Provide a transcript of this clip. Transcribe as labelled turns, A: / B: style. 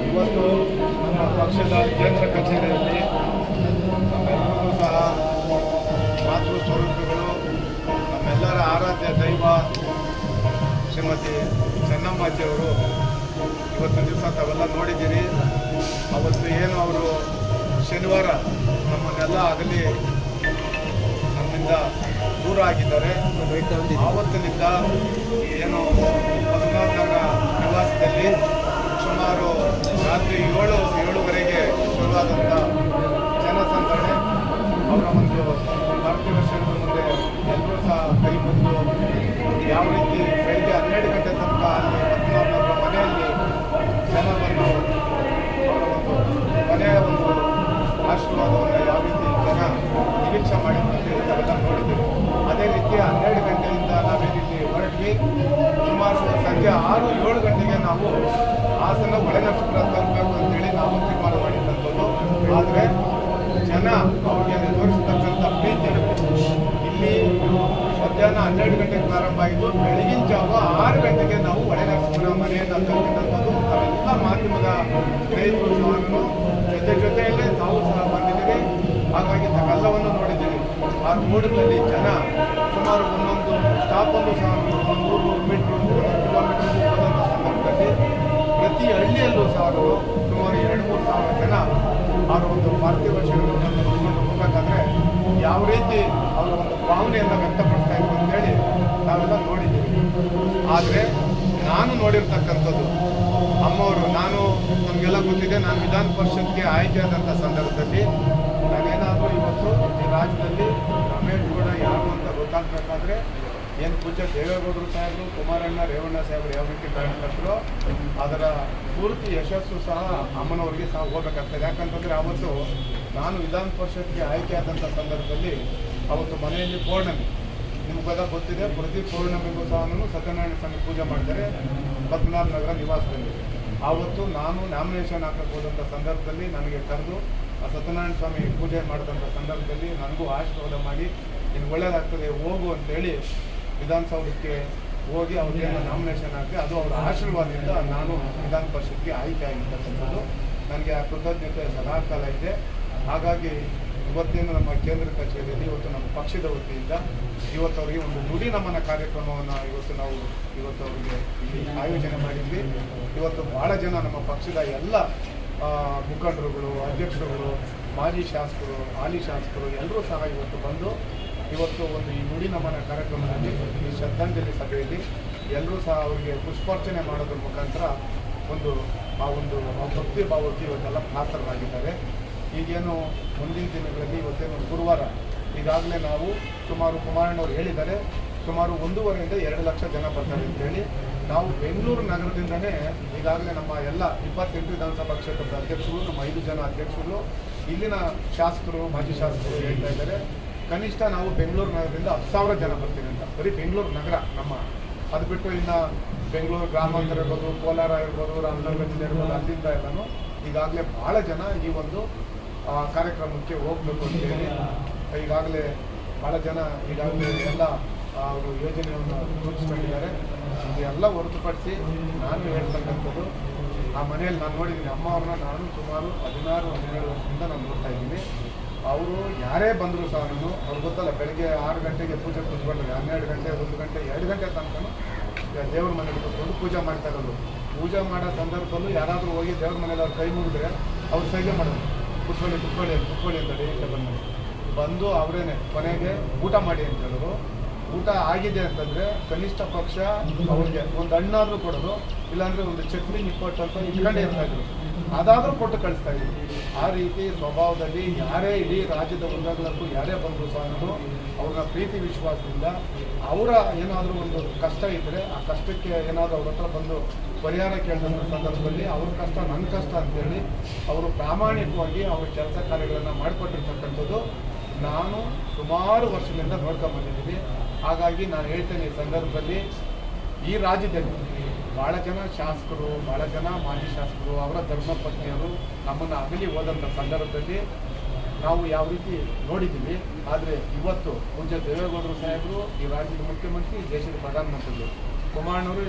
A: ಇವತ್ತು ನಮ್ಮ ಪಕ್ಷದ ಕೇಂದ್ರ ಕಚೇರಿಯಲ್ಲಿ ನಮ್ಮೆಲ್ಲರೂ ಸಹ ಮಾತೃ ಸ್ವರೂಪಿಗಳು, ನಮ್ಮೆಲ್ಲರ ಆರಾಧ್ಯ ದೈವ ಶ್ರೀಮತಿ ಚೆನ್ನಮ್ಮಾಜಿಯವರು ಇವತ್ತು ದಿವಸ ತಾವೆಲ್ಲ ನೋಡಿದ್ದೀರಿ. ಅವತ್ತು ಏನು ಅವರು ಶನಿವಾರ ನಮ್ಮನ್ನೆಲ್ಲ ಆಗಲಿ ನಮ್ಮಿಂದ ದೂರ ಆಗಿದ್ದಾರೆ. ಆವತ್ತಿನಿಂದ ಏನು ಪದ್ಮನಾಭನಗರ ನಿವಾಸದಲ್ಲಿ ಸುಮಾರು ರಾತ್ರಿ 7-7:30 ಶುರುವಾದಂಥ ಜನಸಂದಣಿ ಅವರ ಒಂದು ಪಾರ್ಥಿವ ಶರೀರದ ಮುಂದೆ ಎಲ್ಲರೂ ಸಹ ಕೈ ಮುಗಿದು ಯಾವ ರೀತಿ ಬೆಳಗ್ಗೆ 12 ಗಂಟೆ ತನಕ ಅಲ್ಲಿ ಪದ್ಮನಾಭನಗರ ಮನೆಯಲ್ಲಿ ಜನ ಬಂದು ಅವರ ಒಂದು ಮನೆಯ ಒಂದು ಆಶೀರ್ವಾದವನ್ನು ಯಾವ ರೀತಿ ಜನ ನಿರೀಕ್ಷೆ ಮಾಡಿದಂತೆ ತಾವೆಲ್ಲ ನೋಡಿದ್ದೀವಿ. ಅದೇ ರೀತಿ 12 ಗಂಟೆಯಿಂದ ನಾವೇನಿಲ್ಲಿ ಹೊರಟ್ವಿ. ಸುಮಾರು ಸಂಜೆ 6-7 ಗಂಟೆಗೆ ನಾವು ಹಾಸನ ಒಳನಕ್ಷತ್ರ ತಲುಪಬೇಕು ಅಂತೇಳಿ ನಾವು ತೀರ್ಮಾನ ಮಾಡಿದಂಥದ್ದು. ಆದರೆ ಜನ ಅವ್ರಿಗೆ ತೋರಿಸ್ತಕ್ಕಂಥ ಪ್ರೀತಿ ಇಲ್ಲಿ ಮಧ್ಯಾಹ್ನ 12 ಗಂಟೆಗೆ ಪ್ರಾರಂಭ ಆಯಿತು. ಬೆಳಗಿನ ಜಾವ 6 ಗಂಟೆಗೆ ನಾವು ಒಳನಕ್ಷತ್ರ ಮನೆಯನ್ನು ತಲುಪಿದಂಥದ್ದು. ನಾವೆಲ್ಲ ಮಾಧ್ಯಮದ ಸ್ನೇಹಿತರು ಸಹ ಜೊತೆಯಲ್ಲೇ ತಾವು ಸಹ ಬಂದಿದ್ದೀವಿ. ಹಾಗಾಗಿ ನಾವೆಲ್ಲವನ್ನು ನೋಡಿದ್ದೀವಿ. ಆ ರೋಡ್ಗಳಲ್ಲಿ ಜನ ಸುಮಾರು ಒಂದೊಂದು ಸ್ಟಾಪನ್ನು ಸಹ 100 ಮೀಟ್ರು, 1 ಕಿಲೋಮೀಟರ್ ಹೋದಂಥ ಸಂದರ್ಭದಲ್ಲಿ ಪ್ರತಿ ಹಳ್ಳಿಯಲ್ಲೂ ಸಹ ಸುಮಾರು 2-3 ಸಾವಿರ ಜನ ಅವರ ಒಂದು ಪಾರ್ಥಿವ ಶರೀರವನ್ನು ನೋಡಿಕೊಂಡು ಹೋಗಬೇಕಾದ್ರೆ ಯಾವ ರೀತಿ ಅವರ ಒಂದು ಭಾವನೆಯನ್ನು ವ್ಯಕ್ತಪಡಿಸ್ತಾ ಇದ್ರು ಅಂತೇಳಿ ನಾವೆಲ್ಲ ನೋಡಿದ್ದೀವಿ. ಆದರೆ ನಾನು ನೋಡಿರ್ತಕ್ಕಂಥದ್ದು ಅಮ್ಮವರು, ನಮಗೆಲ್ಲ ಗೊತ್ತಿದೆ, ನಾನು ವಿಧಾನ ಪರಿಷತ್ಗೆ ಆಯ್ಕೆಯಾದಂಥ ಸಂದರ್ಭದಲ್ಲಿ ನಾನೇನಾದರೂ ಇವತ್ತು ಈ ರಾಜ್ಯದಲ್ಲಿ ರಮೇಶ್ ಗೌಡ ಯಾರು ಅಂತ ಗೊತ್ತಾಗಬೇಕಾದ್ರೆ ಏನು ಪೂಜ್ಯ ದೇವೇಗೌಡರು ಸಾಹೇಬರು, ಕುಮಾರಣ್ಣ, ರೇವಣ್ಣ ಸಾಹೇಬರು ಯಾವ ರೀತಿ ಕಾರ್ಯಕರ್ತರು ಅದರ ಪೂರ್ತಿ ಯಶಸ್ಸು ಸಹ ಅಮ್ಮನವರಿಗೆ ಸಹ ಹೋಗಬೇಕಾಗ್ತದೆ. ಯಾಕಂತಂದರೆ ಅವತ್ತು ನಾನು ವಿಧಾನ ಪರಿಷತ್ಗೆ ಆಯ್ಕೆಯಾದಂಥ ಸಂದರ್ಭದಲ್ಲಿ ಅವತ್ತು ಮನೆಯಲ್ಲಿ ಪೌರ್ಣಮಿ, ನಿಮಗೆಲ್ಲ ಗೊತ್ತಿದೆ, ಪ್ರತಿ ಪೌರ್ಣಮಿಗೂ ಸಹ ಸತ್ಯನಾರಾಯಣ ಸ್ವಾಮಿ ಪೂಜೆ ಮಾಡಿದರೆ ಪದ್ಮನಾಭನಗರ ನಿವಾಸದಲ್ಲಿ. ಆವತ್ತು ನಾನು ನಾಮಿನೇಷನ್ ಹಾಕಕ್ಕೆ ಹೋದಂಥ ಸಂದರ್ಭದಲ್ಲಿ ನನಗೆ ಕರೆದು ಆ ಸತ್ಯನಾರಾಯಣ ಸ್ವಾಮಿ ಪೂಜೆ ಮಾಡಿದಂಥ ಸಂದರ್ಭದಲ್ಲಿ ನನಗೂ ಆಶೀರ್ವಾದ ಮಾಡಿ ಇನ್ನು ಒಳ್ಳೆಯದಾಗ್ತದೆ ಹೋಗು ಅಂತೇಳಿ ವಿಧಾನಸೌಧಕ್ಕೆ ಹೋಗಿ ಅವ್ರಿಗೇನು ನಾಮಿನೇಷನ್ ಹಾಕಿ ಅದು ಅವರ ಆಶೀರ್ವಾದದಿಂದ ನಾನು ವಿಧಾನ ಪರಿಷತ್ಗೆ ಆಯ್ಕೆ ಆಗಿರ್ತಕ್ಕಂಥದ್ದು. ನನಗೆ ಆ ಕೃತಜ್ಞತೆ ಸದಾಕಾಲ ಇದೆ. ಹಾಗಾಗಿ ಇವತ್ತೇನು ನಮ್ಮ ಕೇಂದ್ರ ಕಚೇರಿಯಲ್ಲಿ ಇವತ್ತು ನಮ್ಮ ಪಕ್ಷದ ವತಿಯಿಂದ ಇವತ್ತು ಅವರಿಗೆ ಒಂದು ನುಡಿ ನಮನ ಕಾರ್ಯಕ್ರಮವನ್ನು ಇವತ್ತು ಅವರಿಗೆ ಇಲ್ಲಿ ಆಯೋಜನೆ ಮಾಡಿದ್ವಿ. ಇವತ್ತು ಭಾಳ ಜನ ನಮ್ಮ ಪಕ್ಷದ ಎಲ್ಲ ಮುಖಂಡರುಗಳು, ಅಧ್ಯಕ್ಷರುಗಳು, ಮಾಜಿ ಶಾಸಕರು, ಹಾಲಿ ಶಾಸಕರು ಎಲ್ಲರೂ ಸಹ ಇವತ್ತು ಬಂದು ಇವತ್ತು ಒಂದು ಈ ನುಡಿ ನಮನ ಕಾರ್ಯಕ್ರಮದಲ್ಲಿ ಈ ಶ್ರದ್ಧಾಂಜಲಿ ಸಭೆಯಲ್ಲಿ ಎಲ್ಲರೂ ಸಹ ಅವರಿಗೆ ಪುಷ್ಪಾರ್ಚನೆ ಮಾಡೋದ್ರ ಮುಖಾಂತರ ಒಂದು ಭಕ್ತಿ ಭಾವಕ್ಕೆ ಇವತ್ತೆಲ್ಲ ಪಾತ್ರರಾಗಿದ್ದಾರೆ. ಈಗೇನು ಮುಂದಿನ ದಿನಗಳಲ್ಲಿ ಇವತ್ತೇನು ಗುರುವಾರ ಈಗಾಗಲೇ ನಾವು ಸುಮಾರು ಕುಮಾರಣ್ಣವ್ರು ಹೇಳಿದ್ದಾರೆ ಸುಮಾರು 1.5-2 ಲಕ್ಷ ಜನ ಬರ್ತಾರೆ ಅಂತೇಳಿ. ನಾವು ಬೆಂಗಳೂರು ನಗರದಿಂದನೇ ಈಗಾಗಲೇ ನಮ್ಮ ಎಲ್ಲ 28 ವಿಧಾನಸಭಾ ಕ್ಷೇತ್ರದ ಅಧ್ಯಕ್ಷರು, ನಮ್ಮ 5 ಜನ ಅಧ್ಯಕ್ಷರು, ಇಲ್ಲಿನ ಶಾಸಕರು, ಮಾಜಿ ಶಾಸಕರು ಹೇಳ್ತಾ ಇದ್ದಾರೆ ಕನಿಷ್ಠ ನಾವು ಬೆಂಗಳೂರು ನಗರದಿಂದ 10,000 ಜನ ಬರ್ತೀವಿ ಅಂತ. ಬರೀ ಬೆಂಗಳೂರು ನಗರ ನಮ್ಮ, ಅದು ಬಿಟ್ಟು ಇನ್ನು ಬೆಂಗಳೂರು ಗ್ರಾಮಾಂತರ ಇರ್ಬೋದು, ಕೋಲಾರ ಇರ್ಬೋದು, ರಾಮನಗರ ಜಿಲ್ಲೆ ಇರ್ಬೋದು, ಅಲ್ಲಿಂದ ಎಲ್ಲನೂ ಈಗಾಗಲೇ ಭಾಳ ಜನ ಈ ಒಂದು ಕಾರ್ಯಕ್ರಮಕ್ಕೆ ಹೋಗಬೇಕು ಅಂತೇಳಿ ಈಗಾಗಲೇ ಭಾಳ ಜನ ಈಗಾಗಲೇ ಎಲ್ಲ ಅವರು ಯೋಜನೆಯನ್ನು ರೂಪಿಸ್ಕೊಂಡಿದ್ದಾರೆ. ಇದೆಲ್ಲ ಹೊರತುಪಡಿಸಿ ನಾನು ಹೇಳ್ತಕ್ಕಂಥದ್ದು ಆ ಮನೆಯಲ್ಲಿ ನಾನು ನೋಡಿದ್ದೀನಿ ಅಮ್ಮ ಅವ್ರನ್ನ. ನಾನು ಸುಮಾರು 16-17 ವರ್ಷದಿಂದ ನಾನು ನೋಡ್ತಾ ಇದ್ದೀನಿ. ಅವರು ಯಾರೇ ಬಂದರೂ ಸಹ ಅವ್ರು ಗೊತ್ತಲ್ಲ, ಬೆಳಗ್ಗೆ 6 ಗಂಟೆಗೆ ಪೂಜೆ ಕೂತ್ಕೊಂಡ್ರೆ 12 ಗಂಟೆ, 1 ಗಂಟೆ, 2 ಗಂಟೆ ತನಕ ದೇವ್ರ ಮನೆಗೆ ಕೂತ್ಕೊಂಡು ಪೂಜೆ ಮಾಡ್ತಾ ಇರೋದು. ಪೂಜೆ ಮಾಡೋ ಸಂದರ್ಭದಲ್ಲೂ ಯಾರಾದರೂ ಹೋಗಿ ದೇವ್ರ ಮನೇಲಿ ಅವ್ರು ಕೈ ಮುಗಿದ್ರೆ ಅವ್ರು ಸೈಗೆ ಮಾಡೋದು, ಕುತ್ಕೊಳ್ಳಿ ಅಂತ ಬಂದು ಅವರೇನೆ ಕೊನೆಗೆ ಊಟ ಮಾಡಿ ಅಂತ ಹೇಳಿದ್ರು. ಊಟ ಆಗಿದೆ ಅಂತಂದರೆ ಕನಿಷ್ಠ ಪಕ್ಷ ಅವ್ರಿಗೆ ಒಂದು ಹಣ್ಣಾದರೂ ಕೊಡೋದು, ಇಲ್ಲಾಂದರೆ ಒಂದು ಚಟ್ನಿ ನಿಪ್ಪಟ್ಟು ಅಂತ ಇಟ್ಕೊಂಡೇ ಇರ್ತಾಯಿದ್ರು. ಅದಾದರೂ ಕೊಟ್ಟು ಕಳಿಸ್ತಾ ಇದ್ರು. ಆ ರೀತಿ ಸ್ವಭಾವದಲ್ಲಿ ಯಾರೇ ಇಡೀ ರಾಜ್ಯದ ಉದ್ದಗಲಕ್ಕೂ ಯಾರೇ ಬಂದರೂ ಸಹ ಅವ್ರನ್ನ ಪ್ರೀತಿ ವಿಶ್ವಾಸದಿಂದ ಅವರ ಏನಾದರೂ ಒಂದು ಕಷ್ಟ ಇದ್ದರೆ ಆ ಕಷ್ಟಕ್ಕೆ ಏನಾದರೂ ಅವ್ರ ಹತ್ರ ಬಂದು ಪರಿಹಾರ ಕೇಳಿದಂಥ ಸಂದರ್ಭದಲ್ಲಿ ಅವ್ರ ಕಷ್ಟ ನನ್ನ ಕಷ್ಟ ಅಂತೇಳಿ ಅವರು ಪ್ರಾಮಾಣಿಕವಾಗಿ ಅವ್ರ ಕೆಲಸ ಕಾರ್ಯಗಳನ್ನು ಮಾಡಿಕೊಟ್ಟಿರ್ತಕ್ಕಂಥದ್ದು ನಾನು ಸುಮಾರು ವರ್ಷಗಳಿಂದ ನೋಡ್ಕೊಂಡ್ಬಂದಿದ್ದೀನಿ. ಹಾಗಾಗಿ ನಾನು ಹೇಳ್ತೇನೆ ಈ ಸಂದರ್ಭದಲ್ಲಿ ಈ ರಾಜ್ಯದಲ್ಲಿ ಭಾಳ ಜನ ಶಾಸಕರು, ಭಾಳ ಜನ ಮಾಜಿ ಶಾಸಕರು, ಅವರ ಧರ್ಮಪತ್ನಿಯರು ನಮ್ಮನ್ನು ಅಗಲಿ ಹೋದಂಥ ಸಂದರ್ಭದಲ್ಲಿ ನಾವು ಯಾವ ರೀತಿ ನೋಡಿದ್ದೀವಿ. ಆದರೆ ಇವತ್ತು ಪೂಜ್ಯ ದೇವೇಗೌಡರು ಸಾಹೇಬರು ಈ ರಾಜ್ಯದ ಮುಖ್ಯಮಂತ್ರಿ, ದೇಶದ ಪ್ರಧಾನಮಂತ್ರಿಗಳು, ಕುಮಾರಣ್ಣವರು